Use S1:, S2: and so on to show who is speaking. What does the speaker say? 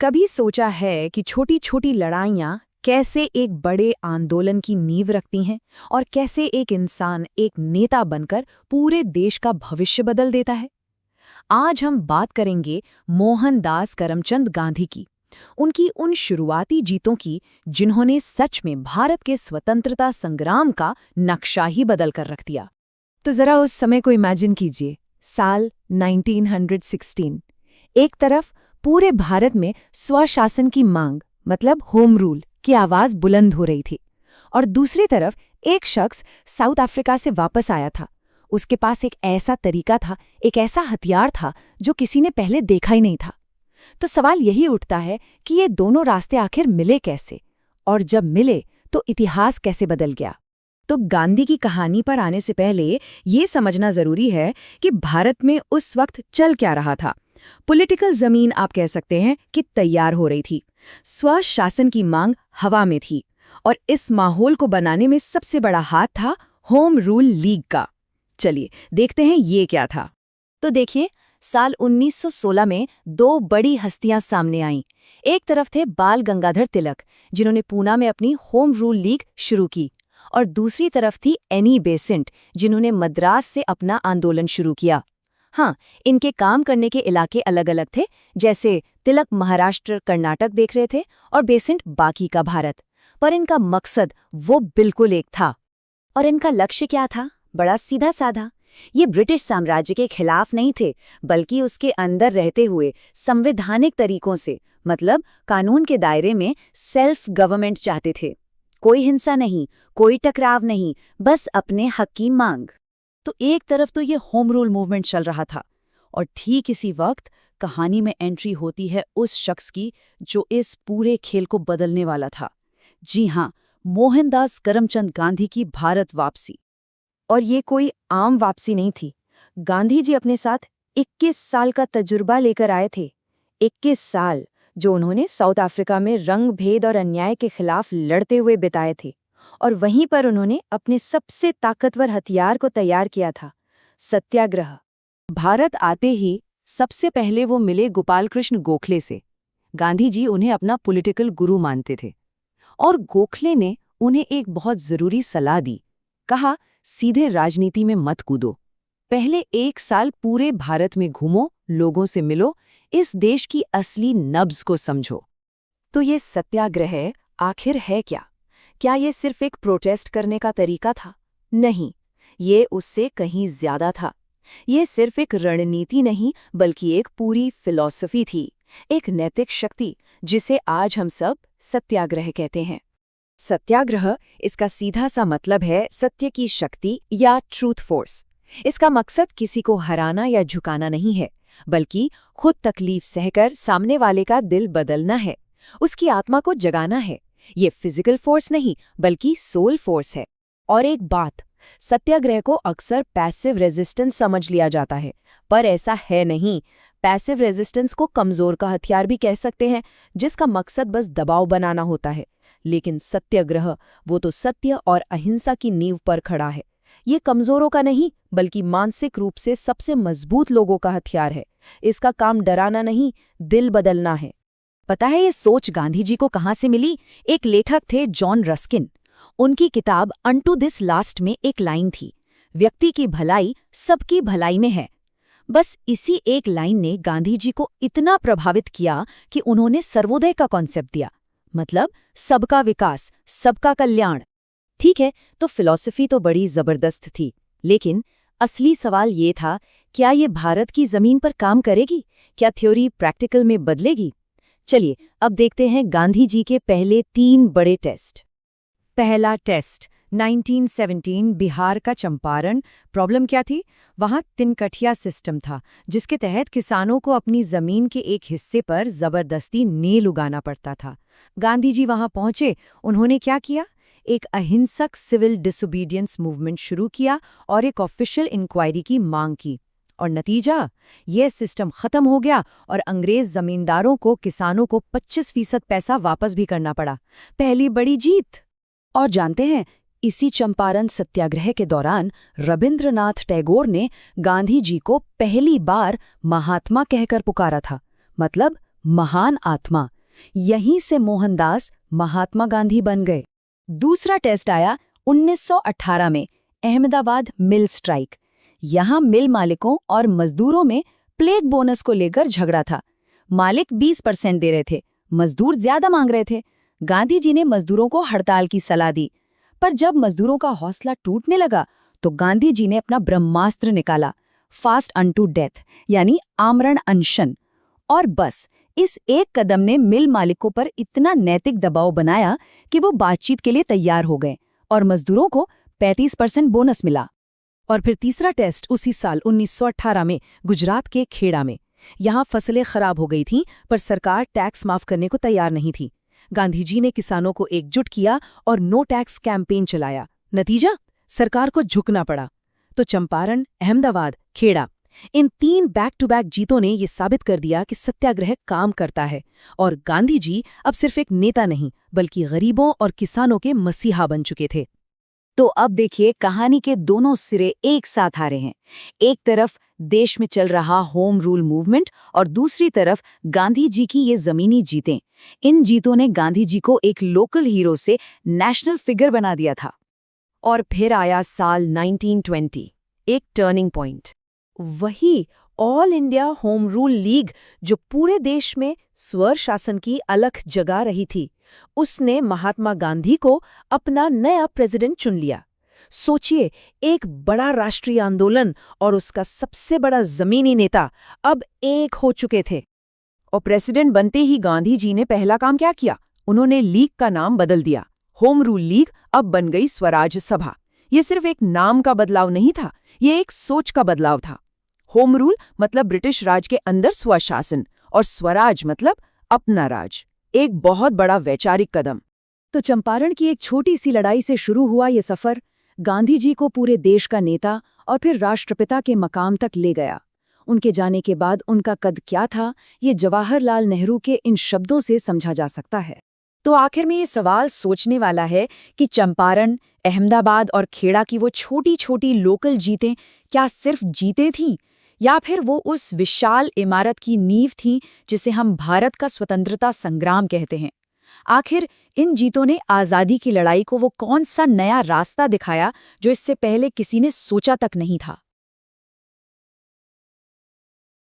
S1: कभी सोचा है कि छोटी छोटी लड़ाइयाँ कैसे एक बड़े आंदोलन की नींव रखती हैं और कैसे एक इंसान एक नेता बनकर पूरे देश का भविष्य बदल देता है। आज हम बात करेंगे मोहनदास करमचंद गांधी की, उनकी उन शुरुआती जीतों की जिन्होंने सच में भारत के स्वतंत्रता संग्राम का नक्शा ही बदल कर रख दिया। तो जरा उस समय को इमेजिन कीजिए, साल 1916। एक तरफ पूरे भारत में स्वशासन की मांग मतलब होम रूल की आवाज बुलंद हो रही थी, और दूसरी तरफ एक शख्स साउथ अफ्रीका से वापस आया था। उसके पास एक ऐसा तरीका था, एक ऐसा हथियार था जो किसी ने पहले देखा ही नहीं था। तो सवाल यही उठता है कि ये दोनों रास्ते आखिर मिले कैसे, और जब मिले तो इतिहास कैसे बदल गया। तो गांधी की कहानी पर आने से पहले ये समझना जरूरी है कि भारत में उस वक्त चल क्या रहा था। पॉलिटिकल जमीन आप कह सकते हैं कि तैयार हो रही थी, स्वशासन की मांग हवा में थी, और इस माहौल को बनाने में सबसे बड़ा हाथ था होम रूल लीग का। चलिए देखते हैं ये क्या था। तो देखिए, साल 1916 में दो बड़ी हस्तियां सामने आईं। एक तरफ थे बाल गंगाधर तिलक, जिन्होंने पूना में अपनी होम रूल लीग शुरू की, और दूसरी तरफ थी एनी बेसेंट, जिन्होंने मद्रास से अपना आंदोलन शुरू किया। हाँ, इनके काम करने के इलाके अलग अलग थे, जैसे तिलक महाराष्ट्र कर्नाटक देख रहे थे और बेसेंट बाकी का भारत, पर इनका मकसद वो बिल्कुल एक था। और इनका लक्ष्य क्या था? बड़ा सीधा साधा। ये ब्रिटिश साम्राज्य के खिलाफ नहीं थे, बल्कि उसके अंदर रहते हुए संवैधानिक तरीकों से, मतलब कानून के दायरे में सेल्फ गवर्नमेंट चाहते थे। कोई हिंसा नहीं, कोई टकराव नहीं, बस अपने हक की मांग। तो एक तरफ तो ये होम रूल मूवमेंट चल रहा था, और ठीक इसी वक्त कहानी में एंट्री होती है उस शख्स की जो इस पूरे खेल को बदलने वाला था। जी हाँ, मोहनदास करमचंद गांधी की भारत वापसी। और ये कोई आम वापसी नहीं थी। गांधी जी अपने साथ 21 साल का तजुर्बा लेकर आए थे। 21 साल जो उन्होंने साउथ अफ्रीका में रंग भेद और अन्याय के खिलाफ लड़ते हुए बिताए थे, और वहीं पर उन्होंने अपने सबसे ताकतवर हथियार को तैयार किया था, सत्याग्रह। भारत आते ही सबसे पहले वो मिले गोपाल कृष्ण गोखले से। गांधी जी उन्हें अपना पॉलिटिकल गुरु मानते थे, और गोखले ने उन्हें एक बहुत जरूरी सलाह दी। कहा, सीधे राजनीति में मत कूदो, पहले 1 साल पूरे भारत में घूमो, लोगों से मिलो, इस देश की असली नब्ज को समझो। तो ये सत्याग्रह आखिर है क्या? क्या ये सिर्फ एक प्रोटेस्ट करने का तरीका था? नहीं, ये उससे कहीं ज्यादा था। ये सिर्फ एक रणनीति नहीं, बल्कि एक पूरी फिलॉसफी थी, एक नैतिक शक्ति, जिसे आज हम सब सत्याग्रह कहते हैं। सत्याग्रह, इसका सीधा सा मतलब है सत्य की शक्ति या ट्रूथ फोर्स। इसका मकसद किसी को हराना या झुकाना नहीं है, बल्कि खुद तकलीफ सहकर सामने वाले का दिल बदलना है, उसकी आत्मा को जगाना है। ये फिजिकल फोर्स नहीं, बल्कि सोल फोर्स है। और एक बात, सत्याग्रह को अक्सर पैसिव रेजिस्टेंस समझ लिया जाता है, पर ऐसा है नहीं। पैसिव रेजिस्टेंस को कमजोर का हथियार भी कह सकते हैं, जिसका मकसद बस दबाव बनाना होता है। लेकिन सत्याग्रह, वो तो सत्य और अहिंसा की नींव पर खड़ा है। ये कमजोरों का नहीं, बल्कि मानसिक रूप से सबसे मजबूत लोगों का हथियार है। इसका काम डराना नहीं, दिल बदलना है। पता है ये सोच गांधी जी को कहाँ से मिली? एक लेखक थे जॉन रस्किन। उनकी किताब अनटू दिस लास्ट में एक लाइन थी, व्यक्ति की भलाई सबकी भलाई में है। बस इसी एक लाइन ने गांधी जी को इतना प्रभावित किया कि उन्होंने सर्वोदय का कॉन्सेप्ट दिया, मतलब सबका विकास, सबका कल्याण। ठीक है, तो फिलॉसफी तो बड़ी जबरदस्त थी, लेकिन असली सवाल ये था, क्या ये भारत की जमीन पर काम करेगी? क्या थ्योरी प्रैक्टिकल में बदलेगी? चलिए अब देखते हैं गांधी जी के पहले 3 बड़े टेस्ट। पहला टेस्ट 1917, बिहार का चंपारण। प्रॉब्लम क्या थी? वहां तिनकठिया सिस्टम था, जिसके तहत किसानों को अपनी जमीन के एक हिस्से पर जबरदस्ती नील उगाना पड़ता था। गांधी जी वहां पहुंचे। उन्होंने क्या किया? एक अहिंसक सिविल डिसोबीडियंस मूवमेंट शुरू किया और एक ऑफिशियल इंक्वायरी की मांग की। और नतीजा, यह सिस्टम खत्म हो गया और अंग्रेज जमींदारों को, किसानों को 25% पैसा वापस भी करना पड़ा। पहली बड़ी जीत। और जानते हैं, इसी चंपारण सत्याग्रह के दौरान रविंद्रनाथ टैगोर ने गांधी जी को पहली बार महात्मा कहकर पुकारा था, मतलब महान आत्मा। यहीं से मोहनदास महात्मा गांधी बन गए। दूसरा टेस्ट आया 1918 में, अहमदाबाद मिल स्ट्राइक। यहाँ मिल मालिकों और मजदूरों में प्लेग बोनस को लेकर झगड़ा था। मालिक 20% दे रहे थे, मजदूर ज्यादा मांग रहे थे। गांधी जी ने मजदूरों को हड़ताल की सलाह दी, पर जब मजदूरों का हौसला टूटने लगा तो गांधी जी ने अपना ब्रह्मास्त्र निकाला, फास्ट अनटू डेथ, यानी आमरण अनशन। और बस इस एक कदम ने मिल मालिकों पर इतना नैतिक दबाव बनाया कि वो बातचीत के लिए तैयार हो गए और मजदूरों को 35% बोनस मिला। और फिर तीसरा टेस्ट उसी साल 1918 में गुजरात के खेड़ा में। यहाँ फसलें खराब हो गई थीं, पर सरकार टैक्स माफ करने को तैयार नहीं थी। गांधी जी ने किसानों को एकजुट किया और नो टैक्स कैंपेन चलाया। नतीजा, सरकार को झुकना पड़ा। तो चंपारण, अहमदाबाद, खेड़ा, इन 3 बैक टू बैक जीतों ने ये साबित कर दिया कि सत्याग्रह काम करता है और गांधी जी अब सिर्फ एक नेता नहीं, बल्कि गरीबों और किसानों के मसीहा बन चुके थे। तो अब देखिए, कहानी के दोनों सिरे एक साथ आ रहे हैं। एक तरफ देश में चल रहा होम रूल मूवमेंट और दूसरी तरफ गांधी जी की ये जमीनी जीतें। इन जीतों ने गांधी जी को एक लोकल हीरो से नेशनल फिगर बना दिया था। और फिर आया साल 1920, एक टर्निंग पॉइंट। वही all India home rule league जो पूरे देश में स्वर शासन की अलख जगा रही थी, उसने महात्मा गांधी को अपना नया प्रेसिडेंट चुन लिया। सोचिए, एक बड़ा राष्ट्रीय आंदोलन और उसका सबसे बड़ा जमीनी नेता अब एक हो चुके थे। और प्रेसिडेंट बनते ही गांधी जी ने पहला काम क्या किया? उन्होंने लीग का नाम बदल दिया। होम रूल लीग अब बन गई स्वराज सभा। ये सिर्फ एक नाम का बदलाव नहीं था, ये एक सोच का बदलाव था। होम रूल मतलब ब्रिटिश राज के अंदर स्वशासन, और स्वराज मतलब अपना राज। एक बहुत बड़ा वैचारिक कदम। तो चंपारण की एक छोटी सी लड़ाई से शुरू हुआ ये सफर गांधी जी को पूरे देश का नेता और फिर राष्ट्रपिता के मकाम तक ले गया। उनके जाने के बाद उनका कद क्या था, ये जवाहरलाल नेहरू के इन शब्दों से समझा जा सकता है। तो आखिर में ये सवाल सोचने वाला है कि चंपारण, अहमदाबाद और खेड़ा की वो छोटी छोटी लोकल जीतें क्या सिर्फ जीतें थीं, या फिर वो उस विशाल इमारत की नींव थीं जिसे हम भारत का स्वतंत्रता संग्राम कहते हैं। आखिर इन जीतों ने आज़ादी की लड़ाई को वो कौन सा नया रास्ता दिखाया जो इससे पहले किसी ने सोचा तक नहीं था।